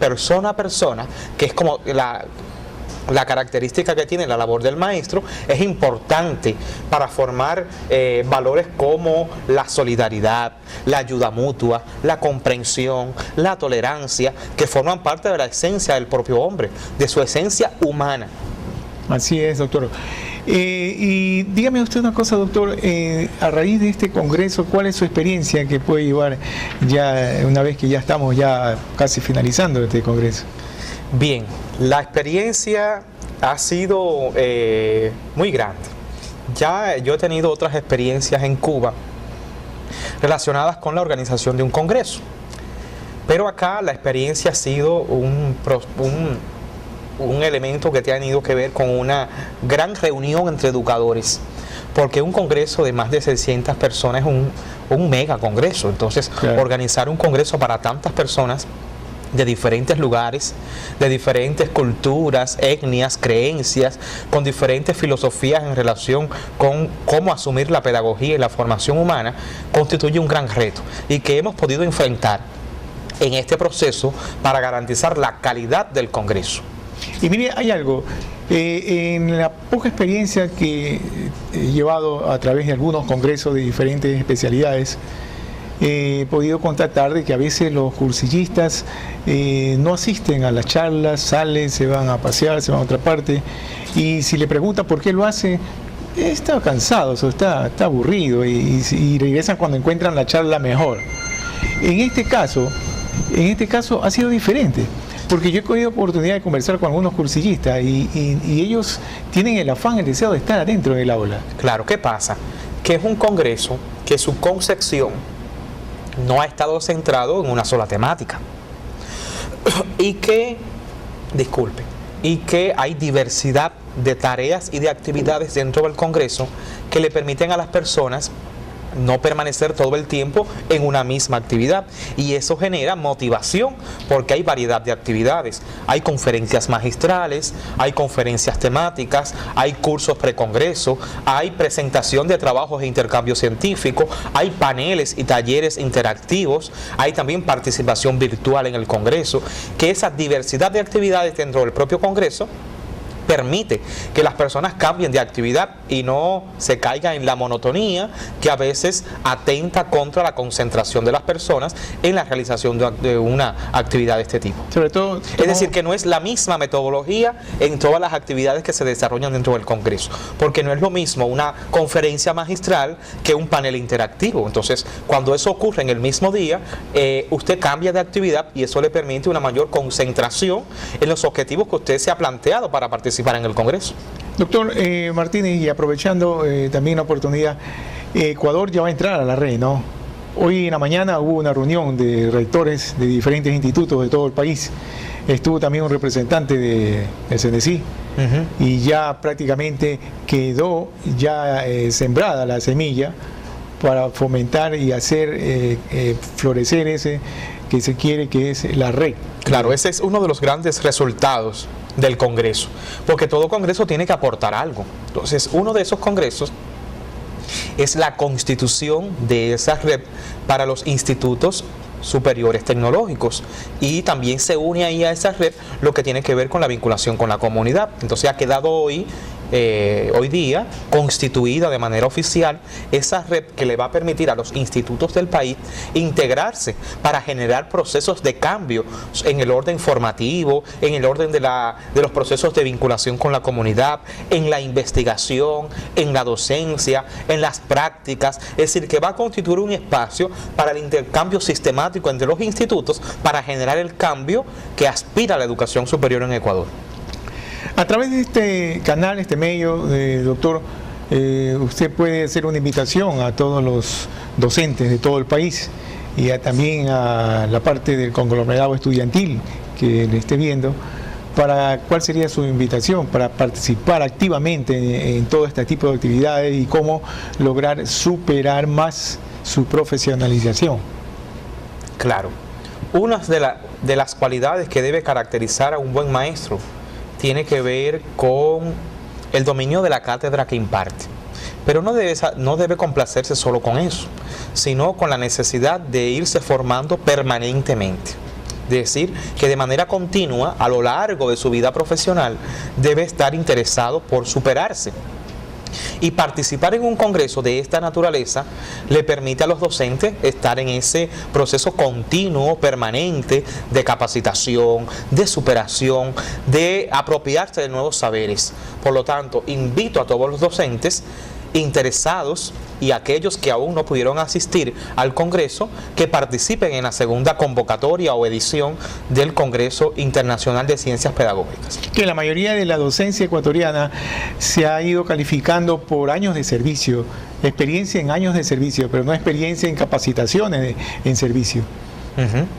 persona a persona, que es como la característica que tiene la labor del maestro, es importante para formar valores como la solidaridad, la ayuda mutua, la comprensión, la tolerancia, que forman parte de la esencia del propio hombre, de su esencia humana. Así es, doctor. Y dígame usted una cosa, doctor, a raíz de este congreso, ¿cuál es su experiencia que puede llevar ya una vez que ya estamos ya casi finalizando este congreso? Bien, la experiencia ha sido muy grande. Ya yo he tenido otras experiencias en Cuba relacionadas con la organización de un congreso, pero acá la experiencia ha sido un elemento que ha tenido que ver con una gran reunión entre educadores, porque un congreso de más de 600 personas es un mega congreso. Entonces, claro, organizar un congreso para tantas personas de diferentes lugares, de diferentes culturas, etnias, creencias, con diferentes filosofías en relación con cómo asumir la pedagogía y la formación humana, constituye un gran reto y que hemos podido enfrentar en este proceso para garantizar la calidad del congreso. Y mire, hay algo, en la poca experiencia que he llevado a través de algunos congresos de diferentes especialidades, he podido constatar de que a veces los cursillistas no asisten a las charlas, salen, se van a pasear, se van a otra parte, y si le preguntan por qué lo hace, está cansado, o está aburrido, y regresan cuando encuentran la charla mejor. En este caso ha sido diferente, porque yo he tenido oportunidad de conversar con algunos cursillistas y ellos tienen el afán, el deseo de estar adentro del aula. Claro, ¿qué pasa? Que es un congreso que su concepción no ha estado centrado en una sola temática y que hay diversidad de tareas y de actividades dentro del congreso que le permiten a las personas no permanecer todo el tiempo en una misma actividad, y eso genera motivación porque hay variedad de actividades, hay conferencias magistrales, hay conferencias temáticas, hay cursos precongreso, hay presentación de trabajos e intercambio científico, hay paneles y talleres interactivos, hay también participación virtual en el congreso, que esa diversidad de actividades dentro del propio congreso permite que las personas cambien de actividad y no se caigan en la monotonía que a veces atenta contra la concentración de las personas en la realización de una actividad de este tipo. Sobre todo, es decir, que no es la misma metodología en todas las actividades que se desarrollan dentro del Congreso, porque no es lo mismo una conferencia magistral que un panel interactivo. Entonces, cuando eso ocurre en el mismo día, usted cambia de actividad y eso le permite una mayor concentración en los objetivos que usted se ha planteado para participar en el Congreso. Doctor Martínez, y aprovechando también la oportunidad, Ecuador ya va a entrar a la red, ¿no? Hoy en la mañana hubo una reunión de rectores de diferentes institutos de todo el país. Estuvo también un representante del CNSI, y ya prácticamente quedó ya sembrada la semilla para fomentar y hacer florecer ese que se quiere, que es la red. Claro, ese es uno de los grandes resultados del Congreso, porque todo Congreso tiene que aportar algo. Entonces, uno de esos congresos es la constitución de esa red para los institutos superiores tecnológicos, y también se une ahí a esa red lo que tiene que ver con la vinculación con la comunidad. Entonces ha quedado hoy día constituida de manera oficial esa red que le va a permitir a los institutos del país integrarse para generar procesos de cambio en el orden formativo, en el orden de los procesos de vinculación con la comunidad, en la investigación, en la docencia, en las prácticas. Es decir, que va a constituir un espacio para el intercambio sistemático entre los institutos para generar el cambio que aspira a la educación superior en Ecuador. A través de este canal, este medio, doctor, usted puede hacer una invitación a todos los docentes de todo el país y también a la parte del conglomerado estudiantil que le esté viendo. ¿Cuál sería su invitación para participar activamente en todo este tipo de actividades y cómo lograr superar más su profesionalización? Claro, una de las cualidades que debe caracterizar a un buen maestro tiene que ver con el dominio de la cátedra que imparte. Pero no debe complacerse solo con eso, sino con la necesidad de irse formando permanentemente. Es decir, que de manera continua, a lo largo de su vida profesional, debe estar interesado por superarse. Y participar en un congreso de esta naturaleza le permite a los docentes estar en ese proceso continuo, permanente, de capacitación, de superación, de apropiarse de nuevos saberes. Por lo tanto, invito a todos los docentes interesados y aquellos que aún no pudieron asistir al Congreso, que participen en la segunda convocatoria o edición del Congreso Internacional de Ciencias Pedagógicas. Que la mayoría de la docencia ecuatoriana se ha ido calificando por años de servicio, experiencia en años de servicio, pero no experiencia en capacitaciones en servicio.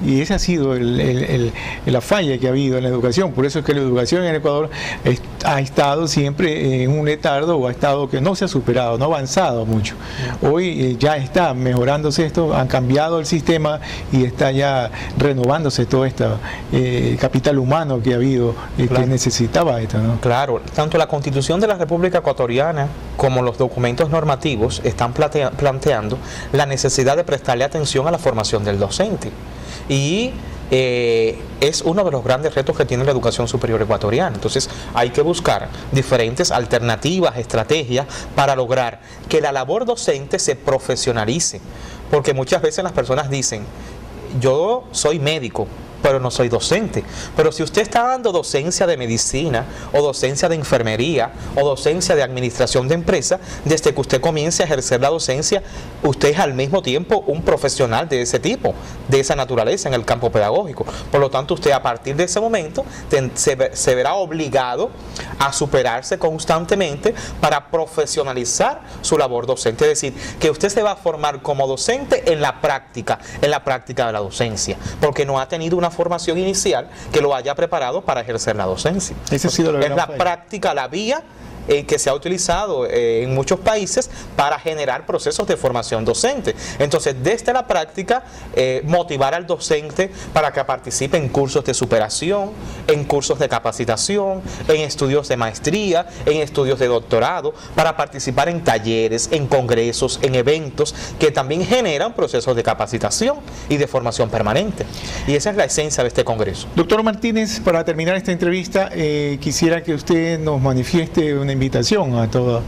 Y esa ha sido la falla que ha habido en la educación. Por eso es que la educación en el Ecuador ha estado siempre en un letargo, o ha estado que no se ha superado, no ha avanzado mucho. Hoy ya está mejorándose esto, han cambiado el sistema y está ya renovándose todo este capital humano que ha habido, Claro. que necesitaba esto, ¿no? Claro, tanto la Constitución de la República Ecuatoriana como los documentos normativos están planteando la necesidad de prestarle atención a la formación del docente. Y es uno de los grandes retos que tiene la educación superior ecuatoriana. Entonces hay que buscar diferentes alternativas, estrategias para lograr que la labor docente se profesionalice. Porque muchas veces las personas dicen, yo soy médico, pero no soy docente. Pero si usted está dando docencia de medicina, o docencia de enfermería, o docencia de administración de empresa, desde que usted comience a ejercer la docencia, usted es al mismo tiempo un profesional de ese tipo, de esa naturaleza en el campo pedagógico. Por lo tanto, usted a partir de ese momento se verá obligado a superarse constantemente para profesionalizar su labor docente. Es decir, que usted se va a formar como docente en la práctica de la docencia, porque no ha tenido una formación inicial que lo haya preparado para ejercer la docencia. Ese ha sido es la práctica, la vía que se ha utilizado en muchos países para generar procesos de formación docente. Entonces, desde la práctica, motivar al docente para que participe en cursos de superación, en cursos de capacitación, en estudios de maestría, en estudios de doctorado, para participar en talleres, en congresos, en eventos que también generan procesos de capacitación y de formación permanente. Y esa es la esencia de este congreso. Doctor Martínez, para terminar esta entrevista, quisiera que usted nos manifieste una invitación a todos.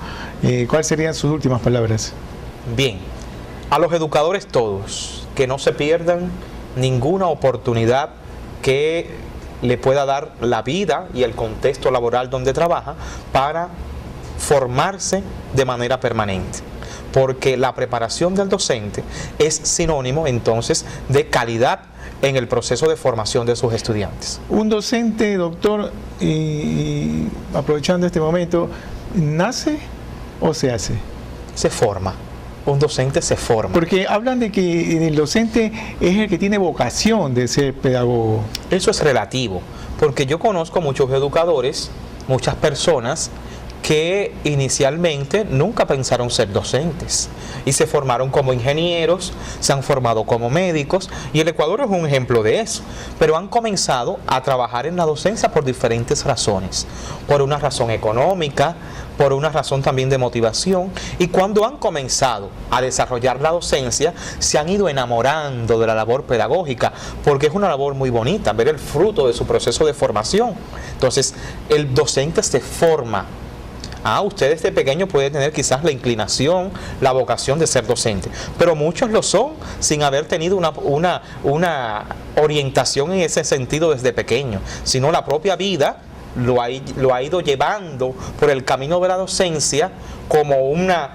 ¿Cuáles serían sus últimas palabras? Bien, a los educadores todos, que no se pierdan ninguna oportunidad que le pueda dar la vida y el contexto laboral donde trabaja para formarse de manera permanente. Porque la preparación del docente es sinónimo entonces de calidad en el proceso de formación de sus estudiantes. Un docente, doctor, aprovechando este momento, ¿nace o se hace? Se forma. Un docente se forma. Porque hablan de que el docente es el que tiene vocación de ser pedagogo. Eso es relativo, porque yo conozco muchos educadores, muchas personas que inicialmente nunca pensaron ser docentes y se formaron como ingenieros, se han formado como médicos, y el Ecuador es un ejemplo de eso, pero han comenzado a trabajar en la docencia por diferentes razones, por una razón económica, por una razón también de motivación, y cuando han comenzado a desarrollar la docencia, se han ido enamorando de la labor pedagógica, porque es una labor muy bonita, ver el fruto de su proceso de formación. Entonces, el docente se forma. Usted desde pequeño puede tener quizás la inclinación, la vocación de ser docente, pero muchos lo son sin haber tenido una orientación en ese sentido desde pequeño, sino la propia vida lo ha ido llevando por el camino de la docencia como una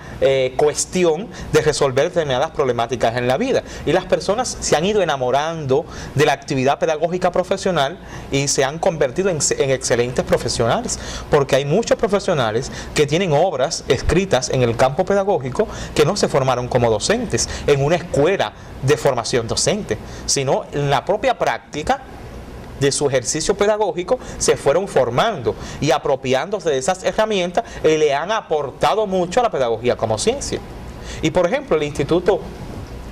cuestión de resolver determinadas problemáticas en la vida. Y las personas se han ido enamorando de la actividad pedagógica profesional y se han convertido en excelentes profesionales, porque hay muchos profesionales que tienen obras escritas en el campo pedagógico que no se formaron como docentes en una escuela de formación docente, sino en la propia práctica de su ejercicio pedagógico se fueron formando y apropiándose de esas herramientas y le han aportado mucho a la pedagogía como ciencia. Y por ejemplo, el Instituto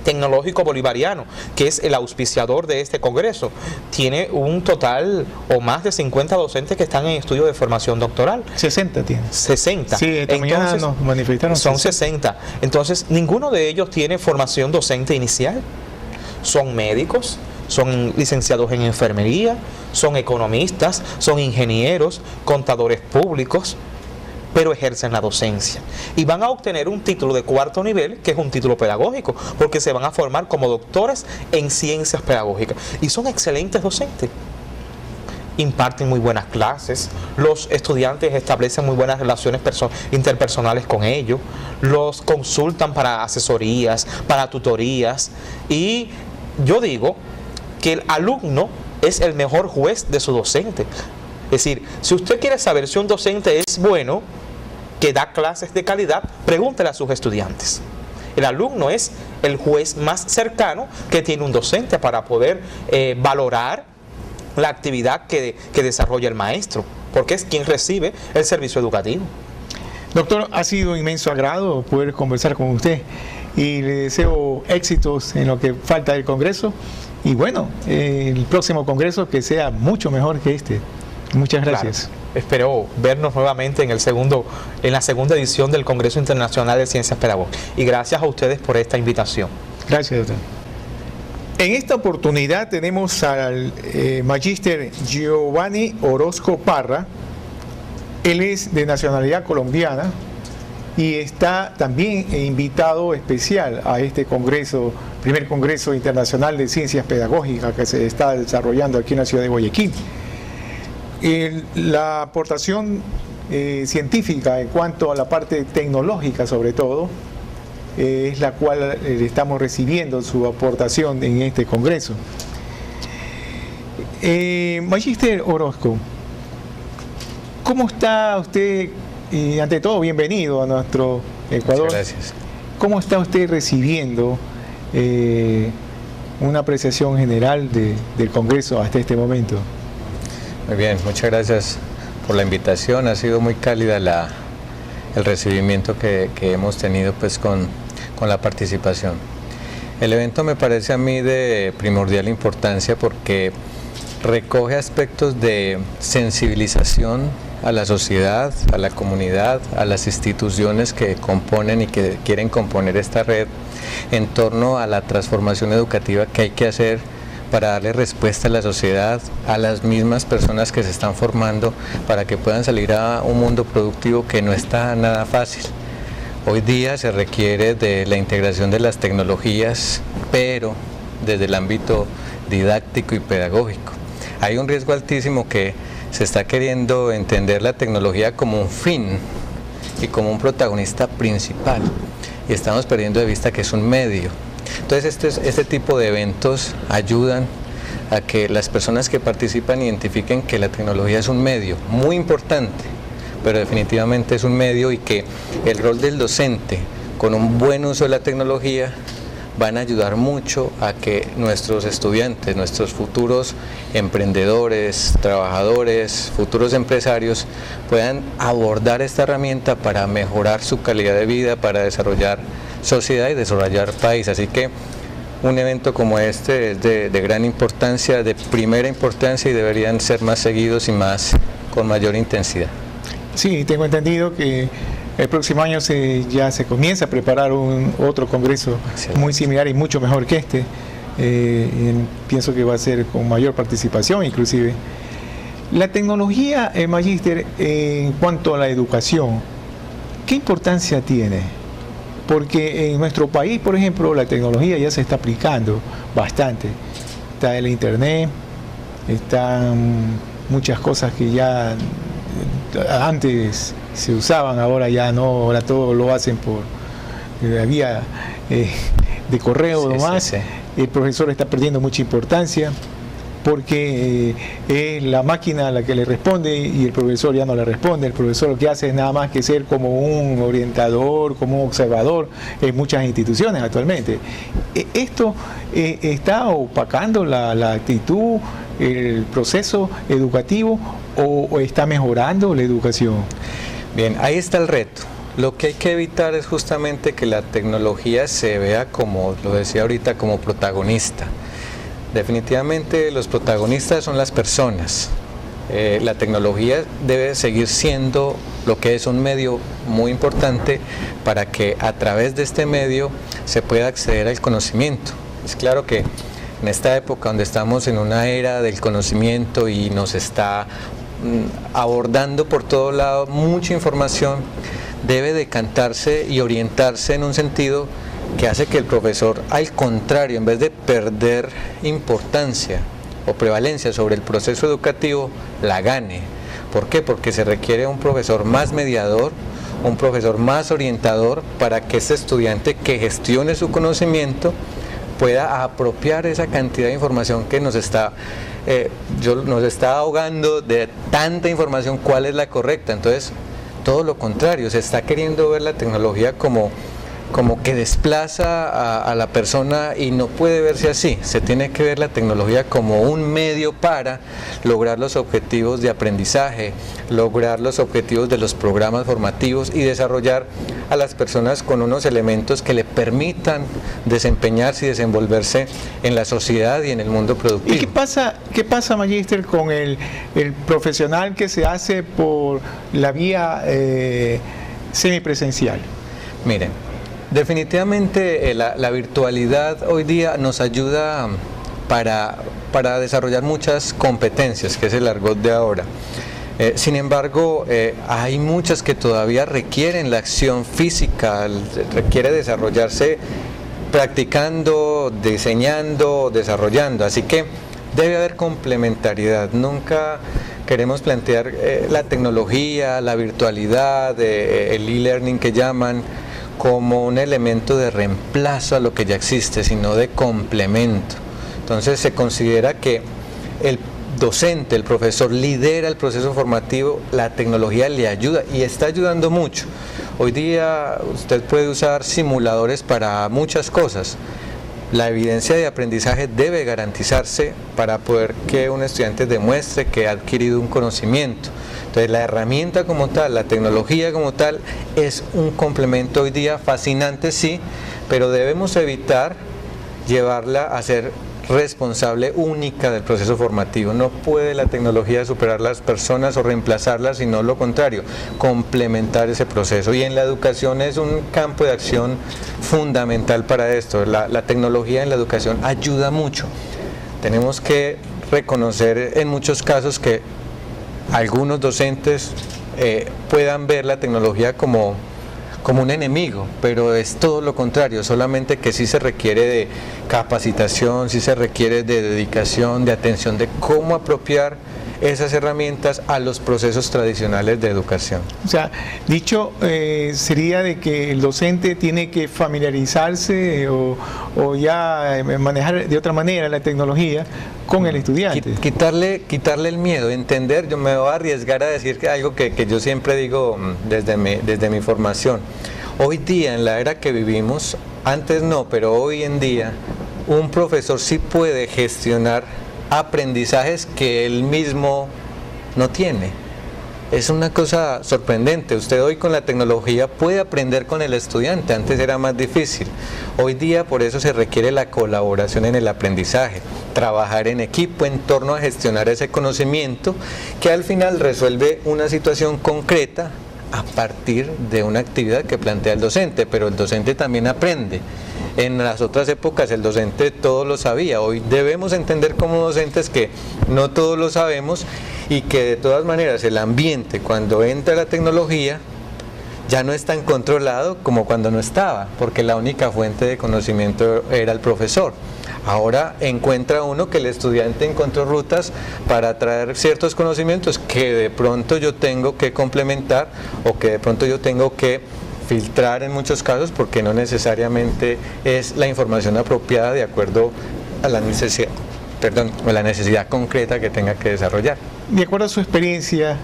Tecnológico Bolivariano, que es el auspiciador de este congreso, tiene un total o más de 50 docentes que están en estudio de formación doctoral. 60 tiene. 60. Sí, esta mañana nos manifestaron. Son 60. Entonces, ninguno de ellos tiene formación docente inicial. Son médicos, son licenciados en enfermería, son economistas, son ingenieros, contadores públicos, pero ejercen la docencia. Y van a obtener un título de 4º nivel, que es un título pedagógico, porque se van a formar como doctores en ciencias pedagógicas. Y son excelentes docentes. Imparten muy buenas clases, los estudiantes establecen muy buenas relaciones interpersonales con ellos, los consultan para asesorías, para tutorías, y yo digo que el alumno es el mejor juez de su docente. Es decir, si usted quiere saber si un docente es bueno, que da clases de calidad, pregúntele a sus estudiantes. El alumno es el juez más cercano que tiene un docente para poder valorar la actividad que desarrolla el maestro, porque es quien recibe el servicio educativo. Doctor, ha sido inmenso agrado poder conversar con usted y le deseo éxitos en lo que falta del Congreso y bueno, el próximo Congreso que sea mucho mejor que este. Muchas gracias. Claro. Espero vernos nuevamente en la segunda edición del Congreso Internacional de Ciencias Pedagógicas y gracias a ustedes por esta invitación. Gracias, doctor. En esta oportunidad tenemos al magíster Giovanni Orozco Parra. Él es de nacionalidad colombiana y está también invitado especial a este congreso, primer Congreso Internacional de Ciencias Pedagógicas que se está desarrollando aquí en la ciudad de Guayaquil. La aportación científica en cuanto a la parte tecnológica sobre todo, es la cual estamos recibiendo su aportación en este congreso. Magíster Orozco, ¿cómo está usted? Ante todo, bienvenido a nuestro Ecuador. Muchas gracias. ¿Cómo está usted recibiendo una apreciación general del congreso hasta este momento? Muy bien, muchas gracias por la invitación. Ha sido muy cálida el recibimiento que hemos tenido pues con la participación. El evento me parece a mí de primordial importancia porque recoge aspectos de sensibilización a la sociedad, a la comunidad, a las instituciones que componen y que quieren componer esta red en torno a la transformación educativa que hay que hacer para darle respuesta a la sociedad, a las mismas personas que se están formando para que puedan salir a un mundo productivo que no está nada fácil. Hoy día se requiere de la integración de las tecnologías, pero desde el ámbito didáctico y pedagógico. Hay un riesgo altísimo que se está queriendo entender la tecnología como un fin y como un protagonista principal y estamos perdiendo de vista que es un medio. Entonces este tipo de eventos ayudan a que las personas que participan identifiquen que la tecnología es un medio muy importante, pero definitivamente es un medio y que el rol del docente con un buen uso de la tecnología van a ayudar mucho a que nuestros estudiantes, nuestros futuros emprendedores, trabajadores, futuros empresarios puedan abordar esta herramienta para mejorar su calidad de vida, para desarrollar sociedad y desarrollar país. Así que un evento como este es de gran importancia, de primera importancia y deberían ser más seguidos y con mayor intensidad. Sí, tengo entendido que el próximo año ya se comienza a preparar otro congreso muy similar y mucho mejor que este. Pienso que va a ser con mayor participación inclusive. La tecnología, magíster, en cuanto a la educación, ¿qué importancia tiene? Porque en nuestro país, por ejemplo, la tecnología ya se está aplicando bastante. Está el internet, están muchas cosas que ya antes se usaban, ahora ya no, ahora todo lo hacen por la vía de correo nomás. Sí. El profesor está perdiendo mucha importancia porque es la máquina la que le responde y el profesor ya no le responde. El profesor lo que hace es nada más que ser como un orientador, como un observador en muchas instituciones actualmente. Esto está opacando la actitud, el proceso educativo o está mejorando la educación. Bien, ahí está el reto. Lo que hay que evitar es justamente que la tecnología se vea, como lo decía ahorita, como protagonista. Definitivamente los protagonistas son las personas. La tecnología debe seguir siendo lo que es un medio muy importante para que a través de este medio se pueda acceder al conocimiento. Es claro que en esta época donde estamos en una era del conocimiento y nos está abordando por todo lado mucha información, debe decantarse y orientarse en un sentido que hace que el profesor, al contrario, en vez de perder importancia o prevalencia sobre el proceso educativo, la gane. ¿Por qué? Porque se requiere un profesor más mediador, un profesor más orientador para que este estudiante que gestione su conocimiento pueda apropiar esa cantidad de información que nos está ahogando de tanta información. ¿Cuál es la correcta? Entonces, todo lo contrario, se está queriendo ver la tecnología como que desplaza a la persona, y no puede verse así. Se tiene que ver la tecnología como un medio para lograr los objetivos de aprendizaje, lograr los objetivos de los programas formativos y desarrollar a las personas con unos elementos que le permitan desempeñarse y desenvolverse en la sociedad y en el mundo productivo. ¿Y qué pasa, Magíster, con el profesional que se hace por la vía semipresencial? Miren, definitivamente la virtualidad hoy día nos ayuda para desarrollar muchas competencias, que es el argot de ahora. Sin embargo, hay muchas que todavía requieren la acción física, requiere desarrollarse practicando, diseñando, desarrollando. Así que debe haber complementariedad. Nunca queremos plantear la tecnología, la virtualidad, el e-learning que llaman, como un elemento de reemplazo a lo que ya existe, sino de complemento. Entonces se considera que el docente, el profesor, lidera el proceso formativo, la tecnología le ayuda y está ayudando mucho. Hoy día usted puede usar simuladores para muchas cosas. La evidencia de aprendizaje debe garantizarse para poder que un estudiante demuestre que ha adquirido un conocimiento. Entonces la herramienta como tal, la tecnología como tal, es un complemento hoy día fascinante, sí, pero debemos evitar llevarla a ser responsable única del proceso formativo. No puede la tecnología superar las personas o reemplazarlas, sino lo contrario, complementar ese proceso. Y en la educación es un campo de acción fundamental para esto. La tecnología en la educación ayuda mucho. Tenemos que reconocer en muchos casos que algunos docentes puedan ver la tecnología como un enemigo, pero es todo lo contrario, solamente que sí se requiere de capacitación, sí se requiere de dedicación, de atención, de cómo apropiar esas herramientas a los procesos tradicionales de educación. O sea, dicho sería de que el docente tiene que familiarizarse o ya manejar de otra manera la tecnología con el estudiante. Quitarle el miedo, entender. Yo me voy a arriesgar a decir que algo que yo siempre digo desde mi formación. Hoy día, en la era que vivimos, antes no, pero hoy en día, un profesor sí puede gestionar aprendizajes que él mismo no tiene. Es una cosa sorprendente. Usted hoy con la tecnología puede aprender con el estudiante. Antes era más difícil. Hoy día por eso se requiere la colaboración en el aprendizaje, trabajar en equipo en torno a gestionar ese conocimiento que al final resuelve una situación concreta a partir de una actividad que plantea el docente, pero el docente también aprende. En las otras épocas el docente todo lo sabía. Hoy debemos entender como docentes que no todos lo sabemos y que de todas maneras el ambiente, cuando entra la tecnología, ya no es tan controlado como cuando no estaba, porque la única fuente de conocimiento era el profesor. Ahora encuentra uno que el estudiante encontró rutas para traer ciertos conocimientos que de pronto yo tengo que complementar o que de pronto yo tengo que filtrar en muchos casos, porque no necesariamente es la información apropiada de acuerdo a la necesidad concreta que tenga que desarrollar. De acuerdo a su experiencia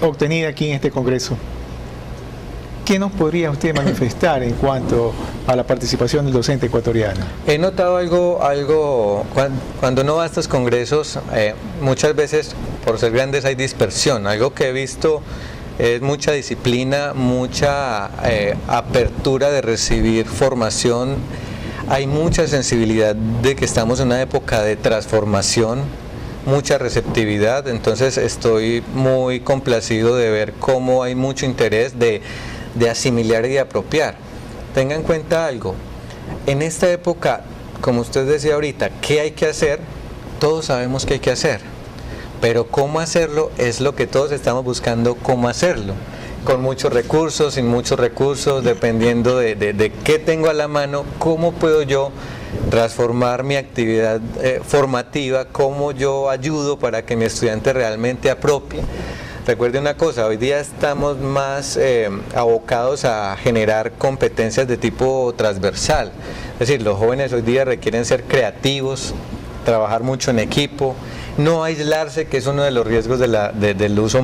obtenida aquí en este Congreso, ¿qué nos podría usted manifestar en cuanto a la participación del docente ecuatoriano? He notado algo cuando uno va a estos congresos, muchas veces por ser grandes hay dispersión. Algo que he visto es mucha disciplina, mucha apertura de recibir formación. Hay mucha sensibilidad de que estamos en una época de transformación, mucha receptividad. Entonces estoy muy complacido de ver cómo hay mucho interés de asimilar y de apropiar. Tenga en cuenta algo, en esta época como usted decía ahorita, ¿qué hay que hacer? Todos sabemos qué hay que hacer, pero cómo hacerlo es lo que todos estamos buscando, cómo hacerlo. Con muchos recursos, sin muchos recursos, dependiendo de qué tengo a la mano, cómo puedo yo transformar mi actividad formativa, cómo yo ayudo para que mi estudiante realmente apropie. Recuerde una cosa, hoy día estamos más abocados a generar competencias de tipo transversal, es decir, los jóvenes hoy día requieren ser creativos, trabajar mucho en equipo, no aislarse, que es uno de los riesgos del uso,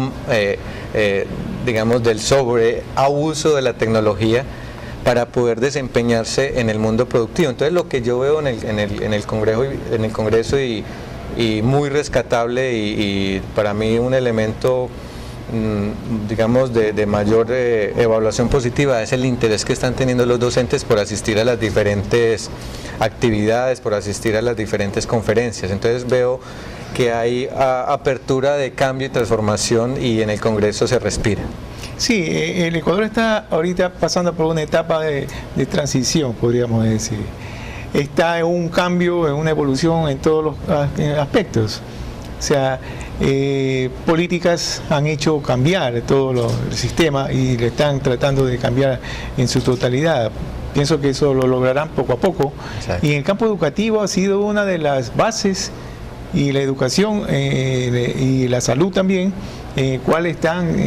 digamos, del sobreabuso de la tecnología para poder desempeñarse en el mundo productivo. Entonces, lo que yo veo en el Congreso y muy rescatable y para mí un elemento, digamos, de mayor evaluación positiva es el interés que están teniendo los docentes por asistir a las diferentes actividades, por asistir a las diferentes conferencias. Entonces veo que hay apertura de cambio y transformación y en el Congreso se respira. Sí, el Ecuador está ahorita pasando por una etapa de transición, podríamos decir. Está en un cambio, en una evolución en todos los aspectos. O sea, políticas han hecho cambiar todo el sistema y le están tratando de cambiar en su totalidad. Pienso que eso lo lograrán poco a poco. Exacto. Y en el campo educativo ha sido una de las bases, y la educación y la salud también, cual están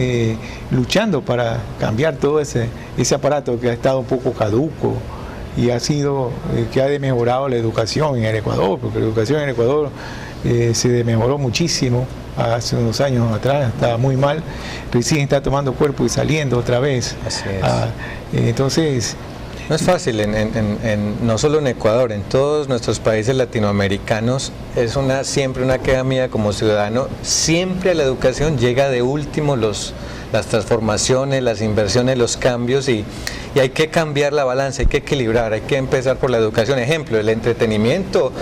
luchando para cambiar todo ese aparato que ha estado un poco caduco y ha sido que ha demejorado la educación en el Ecuador, porque la educación en el Ecuador se demejoró muchísimo hace unos años atrás, estaba muy mal, recién está tomando cuerpo y saliendo otra vez. Así es. Entonces, no es fácil, no solo en Ecuador, en todos nuestros países latinoamericanos es siempre una queja mía como ciudadano, siempre a la educación llega de último las transformaciones, las inversiones, los cambios y hay que cambiar la balanza, hay que equilibrar, hay que empezar por la educación. Ejemplo, el entretenimiento,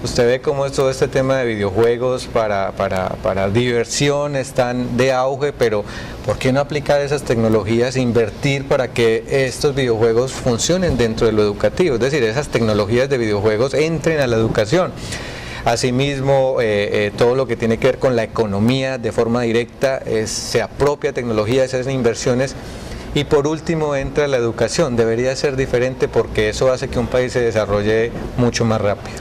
usted ve cómo todo este tema de videojuegos para diversión están de auge, pero ¿por qué no aplicar esas tecnologías, invertir para que estos videojuegos funcionen dentro de lo educativo? Es decir, esas tecnologías de videojuegos entren a la educación. Asimismo, todo lo que tiene que ver con la economía de forma directa, se apropia tecnología, esas inversiones. Y por último entra la educación, debería ser diferente porque eso hace que un país se desarrolle mucho más rápido.